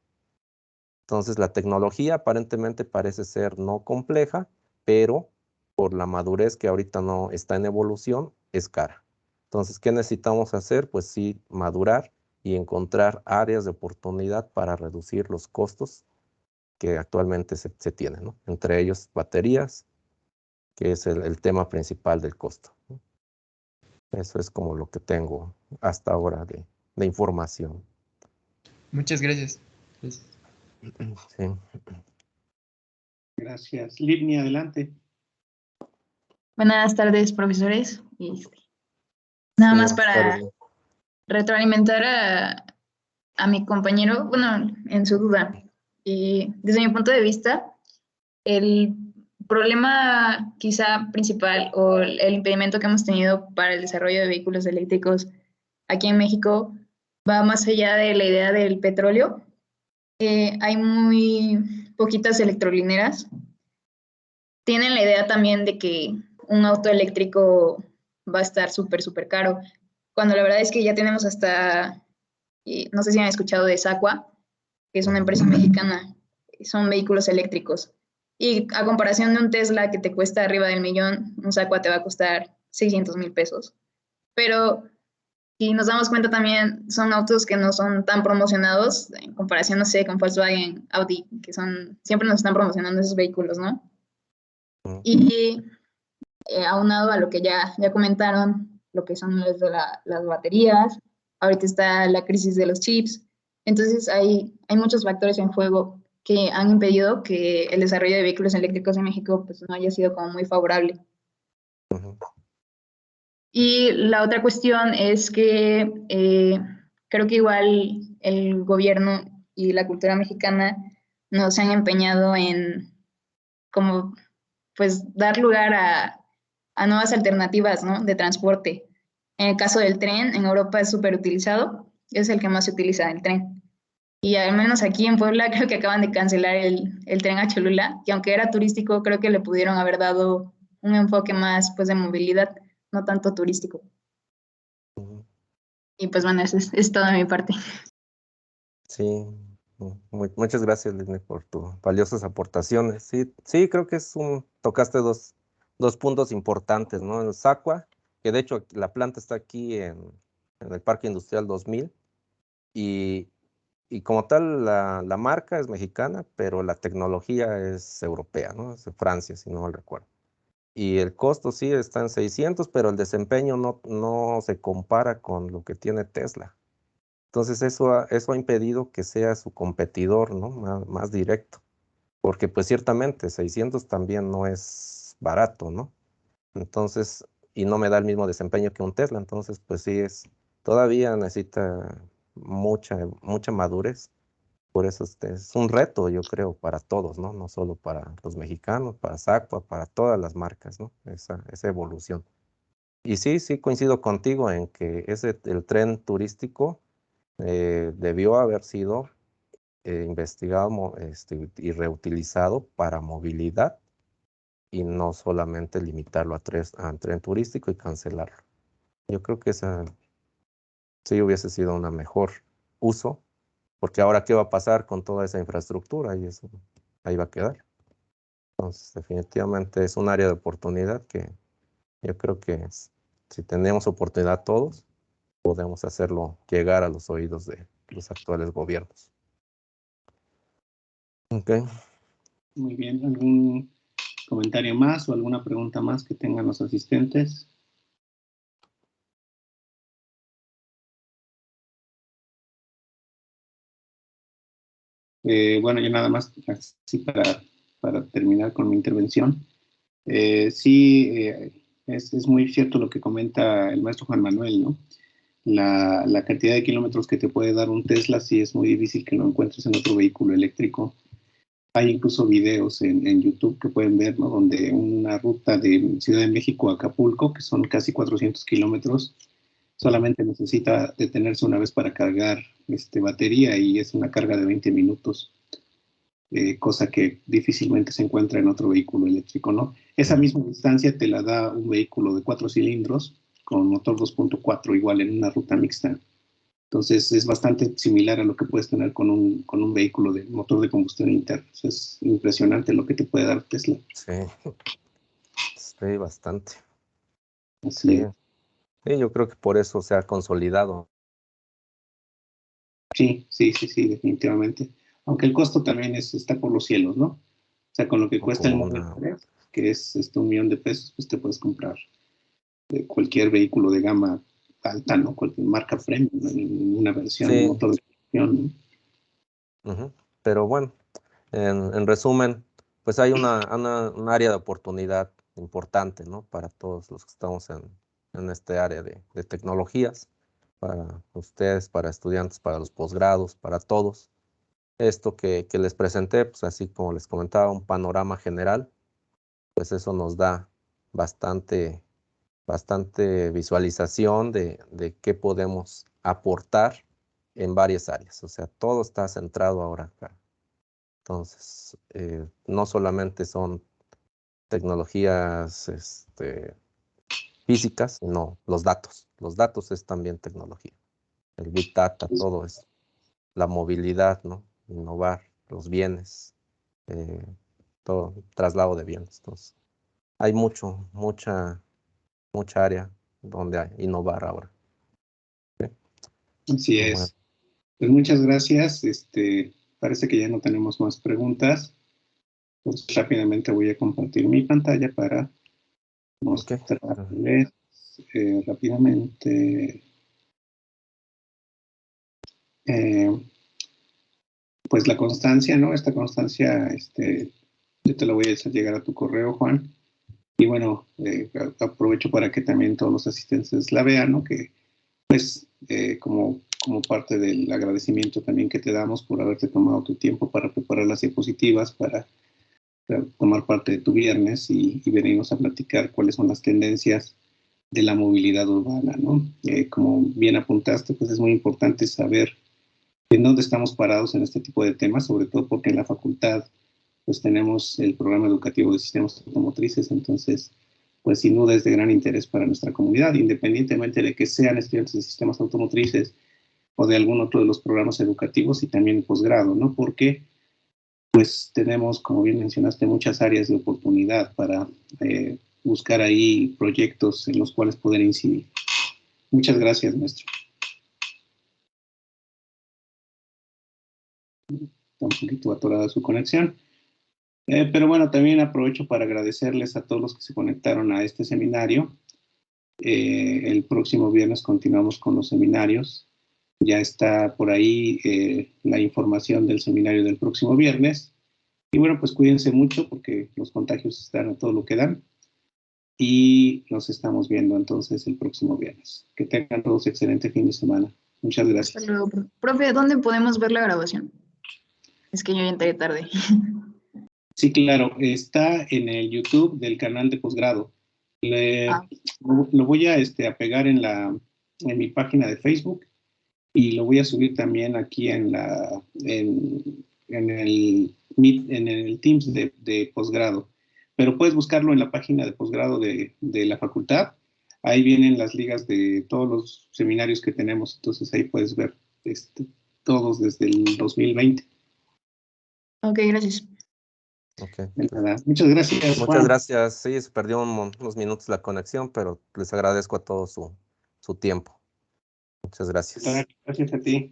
Entonces, la tecnología aparentemente parece ser no compleja, pero por la madurez que ahorita no está en evolución, es cara. Entonces, ¿qué necesitamos hacer? Pues sí, madurar y encontrar áreas de oportunidad para reducir los costos que actualmente se tienen, ¿no? Entre ellos, baterías, que es el tema principal del costo, ¿no? Eso es como lo que tengo hasta ahora de información. Muchas gracias. Gracias. Sí. Gracias. Livni, adelante. Buenas tardes, profesores. Nada Sí, más buenas para tardes. retroalimentar a mi compañero, bueno, en su duda. Desde mi punto de vista, el problema quizá principal o el impedimento que hemos tenido para el desarrollo de vehículos eléctricos aquí en México va más allá de la idea del petróleo. Hay muy poquitas electrolineras. Tienen la idea también de que un auto eléctrico va a estar súper caro, cuando la verdad es que ya tenemos hasta, no sé si han escuchado de Sacua, que es una empresa mexicana, son vehículos eléctricos. Y a comparación de un Tesla que te cuesta arriba del millón, un Sacua te va a costar 600,000 pesos. Pero si nos damos cuenta también, son autos que no son tan promocionados en comparación, no sé, con Volkswagen, Audi, que siempre nos están promocionando esos vehículos, ¿no? Y aunado a lo que ya comentaron, lo que son las baterías, ahorita está la crisis de los chips, entonces hay muchos factores en juego que han impedido que el desarrollo de vehículos eléctricos en México pues, no haya sido como muy favorable. Y la otra cuestión es que creo que igual el gobierno y la cultura mexicana no se han empeñado en como pues dar lugar a nuevas alternativas, ¿no? De transporte. En el caso del tren, en Europa es súper utilizado, es el que más se utiliza el tren. Y al menos aquí en Puebla creo que acaban de cancelar el tren a Cholula, que aunque era turístico, creo que le pudieron haber dado un enfoque más pues, de movilidad, no tanto turístico. Y pues bueno, eso es todo de mi parte. Sí, muchas gracias, Livni, por tus valiosas aportaciones. Sí, creo que tocaste dos puntos importantes, ¿no? El Sacua, que de hecho la planta está aquí en el Parque Industrial 2000, y como tal la marca es mexicana, pero la tecnología es europea, ¿no? Es de Francia, si no mal recuerdo. Y el costo sí está en 600, pero el desempeño no se compara con lo que tiene Tesla. Entonces eso ha impedido que sea su competidor, ¿no? Más directo, porque pues ciertamente 600 también no es barato, ¿no? Entonces, y no me da el mismo desempeño que un Tesla, entonces pues sí todavía necesita mucha madurez. Por eso es un reto, yo creo, para todos, ¿no? No solo para los mexicanos, para Sacua, para todas las marcas, ¿no? Esa evolución. Y sí coincido contigo en que el tren turístico debió haber sido investigado y reutilizado para movilidad y no solamente limitarlo a tren turístico y cancelarlo. Yo creo que esa sí hubiese sido una mejor uso, porque ahora qué va a pasar con toda esa infraestructura y eso ahí va a quedar. Entonces, definitivamente es un área de oportunidad que yo creo que si tenemos oportunidad todos, podemos hacerlo llegar a los oídos de los actuales gobiernos. Ok. Muy bien. ¿Algún comentario más o alguna pregunta más que tengan los asistentes? Bueno, yo nada más, así para terminar con mi intervención. Sí, es muy cierto lo que comenta el maestro Juan Manuel, ¿no? La cantidad de kilómetros que te puede dar un Tesla, sí es muy difícil que lo encuentres en otro vehículo eléctrico. Hay incluso videos en YouTube que pueden ver, ¿no? Donde una ruta de Ciudad de México a Acapulco, que son casi 400 kilómetros, solamente necesita detenerse una vez para cargar batería y es una carga de 20 minutos. Cosa que difícilmente se encuentra en otro vehículo eléctrico, ¿no? Esa misma distancia te la da un vehículo de 4 cilindros con motor 2.4 igual en una ruta mixta. Entonces es bastante similar a lo que puedes tener con un vehículo de motor de combustión interna. O sea, es impresionante lo que te puede dar Tesla. Sí, sí, bastante. Así Sí. Sí, yo creo que por eso se ha consolidado. Sí, definitivamente. Aunque el costo también está por los cielos, ¿no? O sea, con lo que cuesta el Model 3, que es $1 millón, pues te puedes comprar cualquier vehículo de gama alta, ¿no? Cualquier marca premium, ¿no? En una versión de motor de combustión, ¿no? Pero bueno, en resumen, pues hay un área de oportunidad importante, ¿no? Para todos los que estamos en este área de tecnologías, para ustedes, para estudiantes, para los posgrados, para todos. Esto que les presenté, pues así como les comentaba, un panorama general, pues eso nos da bastante visualización de qué podemos aportar en varias áreas. O sea, todo está centrado ahora acá. Entonces, no solamente son tecnologías físicas, sino los datos. Los datos es también tecnología. El Big Data, todo eso. La movilidad, ¿no? Innovar, los bienes, todo, traslado de bienes. Entonces, hay mucha área donde innovar ahora. ¿Sí? Así Bueno. es. Pues muchas gracias. Parece que ya no tenemos más preguntas. Pues rápidamente voy a compartir mi pantalla para mostrarles rápidamente pues la constancia, ¿no? Esta constancia, yo te la voy a hacer llegar a tu correo, Juan. Y bueno, aprovecho para que también todos los asistentes la vean, ¿no? Que pues como parte del agradecimiento también que te damos por haberte tomado tu tiempo para preparar las diapositivas, para tomar parte de tu viernes y venirnos a platicar cuáles son las tendencias de la movilidad urbana, ¿no? Como bien apuntaste, pues es muy importante saber en dónde estamos parados en este tipo de temas, sobre todo porque en la facultad pues tenemos el programa educativo de sistemas automotrices, entonces pues sin duda es de gran interés para nuestra comunidad, independientemente de que sean estudiantes de sistemas automotrices o de algún otro de los programas educativos y también posgrado, ¿no? Porque pues tenemos, como bien mencionaste, muchas áreas de oportunidad para buscar ahí proyectos en los cuales poder incidir. Muchas gracias, maestro. Está un poquito atorada su conexión. Pero bueno, también aprovecho para agradecerles a todos los que se conectaron a este seminario. El próximo viernes continuamos con los seminarios. Ya está por ahí la información del seminario del próximo viernes. Y bueno, pues cuídense mucho porque los contagios están a todo lo que dan. Y nos estamos viendo entonces el próximo viernes. Que tengan todos excelente fin de semana. Muchas gracias. Hasta luego, profe. ¿Dónde podemos ver la grabación? Es que yo ya entré tarde. Sí, claro. Está en el YouTube del canal de posgrado. Lo voy a pegar en mi página de Facebook y lo voy a subir también aquí en el Teams de posgrado. Pero puedes buscarlo en la página de posgrado de la facultad. Ahí vienen las ligas de todos los seminarios que tenemos. Entonces ahí puedes ver todos desde el 2020. Ok, gracias. Okay. Muchas gracias, Juan. Muchas gracias. Sí, se perdió unos minutos la conexión, pero les agradezco a todos su tiempo. Muchas gracias. Gracias a ti.